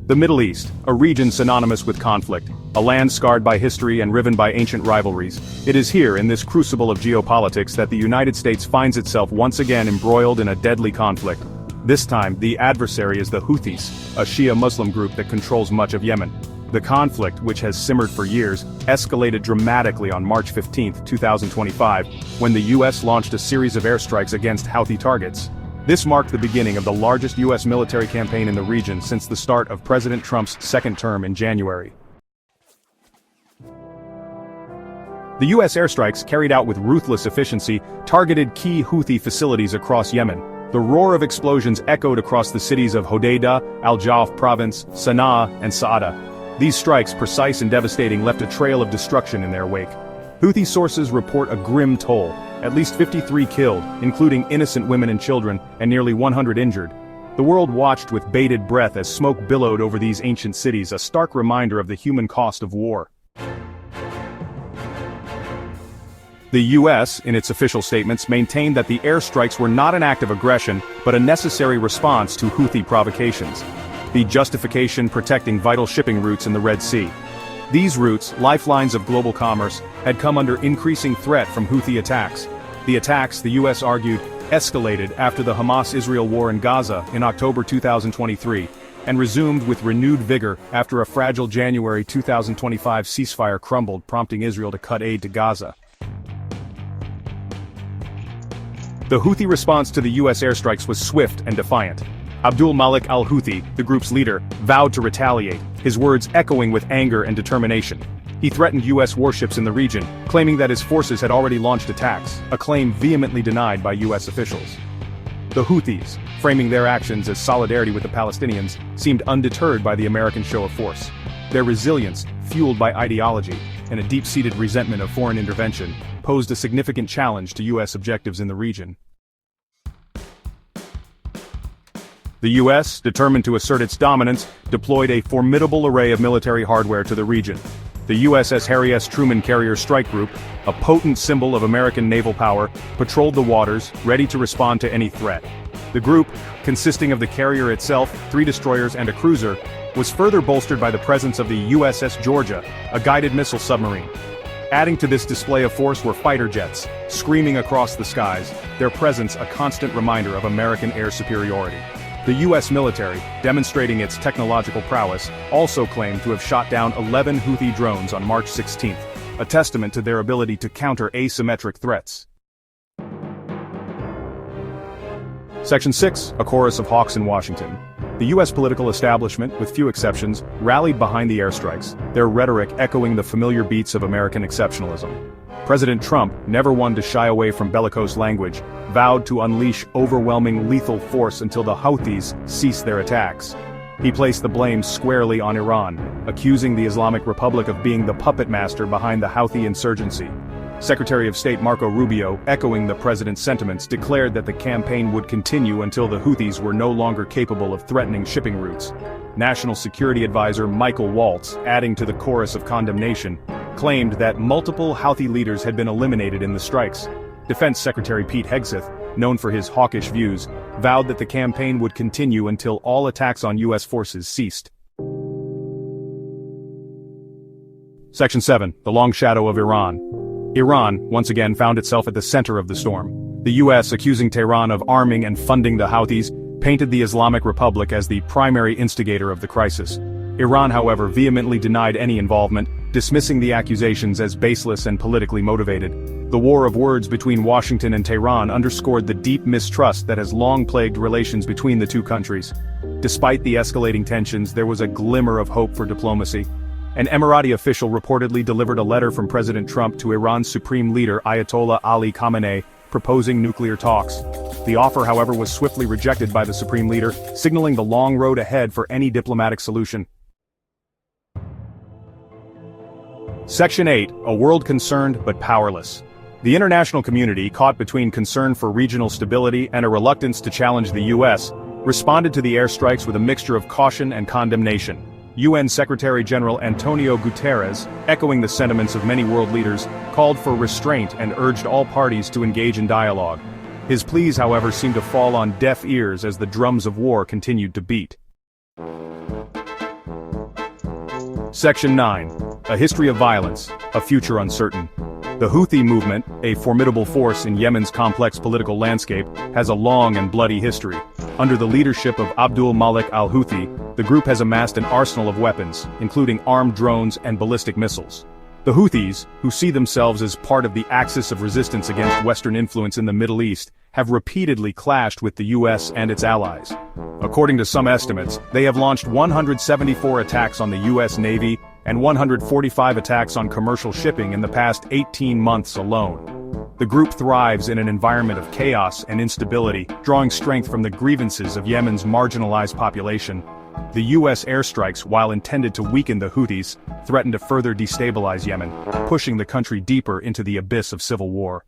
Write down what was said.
The Middle East, a region synonymous with conflict, a land scarred by history and riven by ancient rivalries. It is here, in this crucible of geopolitics, that the United States finds itself once again embroiled in a deadly conflict. This time, the adversary is the Houthis, a Shia Muslim group that controls much of Yemen. The conflict, which has simmered for years, escalated dramatically on March 15, 2025, when the U.S. launched a series of airstrikes against Houthi targets. This marked the beginning of the largest U.S. military campaign in the region since the start of President Trump's second term in January. The U.S. airstrikes, carried out with ruthless efficiency, targeted key Houthi facilities across Yemen. The roar of explosions echoed across the cities of Hodeidah, Al Jawf province, Sana'a, and Sa'ada. These strikes, precise and devastating, left a trail of destruction in their wake. Houthi sources report a grim toll, at least 53 killed, including innocent women and children, and nearly 100 injured. The world watched with bated breath as smoke billowed over these ancient cities, a stark reminder of the human cost of war. The U.S., in its official statements, maintained that the airstrikes were not an act of aggression, but a necessary response to Houthi provocations. The justification protecting vital shipping routes in the Red Sea. These routes, lifelines of global commerce, had come under increasing threat from Houthi attacks. The attacks, the U.S. argued, escalated after the Hamas-Israel war in Gaza in October 2023, and resumed with renewed vigor after a fragile January 2025 ceasefire crumbled, prompting Israel to cut aid to Gaza. The Houthi response to the U.S. airstrikes was swift and defiant. Abdul Malik al-Houthi, the group's leader, vowed to retaliate, his words echoing with anger and determination. He threatened U.S. warships in the region, claiming that his forces had already launched attacks, a claim vehemently denied by U.S. officials. The Houthis, framing their actions as solidarity with the Palestinians, seemed undeterred by the American show of force. Their resilience, fueled by ideology and a deep-seated resentment of foreign intervention, posed a significant challenge to U.S. objectives in the region. The U.S., determined to assert its dominance, deployed a formidable array of military hardware to the region. The USS Harry S. Truman Carrier Strike Group, a potent symbol of American naval power, patrolled the waters, ready to respond to any threat. The group, consisting of the carrier itself, 3 destroyers and a cruiser, was further bolstered by the presence of the USS Georgia, a guided missile submarine. Adding to this display of force were fighter jets, screaming across the skies, their presence a constant reminder of American air superiority. The U.S. military, demonstrating its technological prowess, also claimed to have shot down 11 Houthi drones on March 16, a testament to their ability to counter asymmetric threats. Section 6, a chorus of hawks in Washington. The U.S. political establishment, with few exceptions, rallied behind the airstrikes, their rhetoric echoing the familiar beats of American exceptionalism. President Trump, never one to shy away from bellicose language, vowed to unleash overwhelming lethal force until the Houthis ceased their attacks. He placed the blame squarely on Iran, accusing the Islamic Republic of being the puppet master behind the Houthi insurgency. Secretary of State Marco Rubio, echoing the president's sentiments, declared that the campaign would continue until the Houthis were no longer capable of threatening shipping routes. National Security Advisor Michael Waltz, adding to the chorus of condemnation, claimed that multiple Houthi leaders had been eliminated in the strikes. Defense Secretary Pete Hegseth, known for his hawkish views, vowed that the campaign would continue until all attacks on U.S. forces ceased. Section 7, the long shadow of Iran. Iran, once again, found itself at the center of the storm. The U.S., accusing Tehran of arming and funding the Houthis, painted the Islamic Republic as the primary instigator of the crisis. Iran, however, vehemently denied any involvement, dismissing the accusations as baseless and politically motivated. The war of words between Washington and Tehran underscored the deep mistrust that has long plagued relations between the two countries. Despite the escalating tensions, there was a glimmer of hope for diplomacy. An Emirati official reportedly delivered a letter from President Trump to Iran's supreme leader Ayatollah Ali Khamenei, proposing nuclear talks. The offer, however, was swiftly rejected by the supreme leader, signaling the long road ahead for any diplomatic solution. Section 8, a world concerned but powerless. The international community, caught between concern for regional stability and a reluctance to challenge the U.S., responded to the airstrikes with a mixture of caution and condemnation. UN Secretary General Antonio Guterres, echoing the sentiments of many world leaders, called for restraint and urged all parties to engage in dialogue. His pleas, however, seemed to fall on deaf ears as the drums of war continued to beat. Section 9. A history of violence, a future uncertain. The Houthi movement, a formidable force in Yemen's complex political landscape, has a long and bloody history. Under the leadership of Abdul Malik al-Houthi, the group has amassed an arsenal of weapons, including armed drones and ballistic missiles. The Houthis, who see themselves as part of the axis of resistance against Western influence in the Middle East, have repeatedly clashed with the US and its allies. According to some estimates, they have launched 174 attacks on the US Navy and 145 attacks on commercial shipping in the past 18 months alone. The group thrives in an environment of chaos and instability, drawing strength from the grievances of Yemen's marginalized population. The US airstrikes, while intended to weaken the Houthis, threaten to further destabilize Yemen, pushing the country deeper into the abyss of civil war.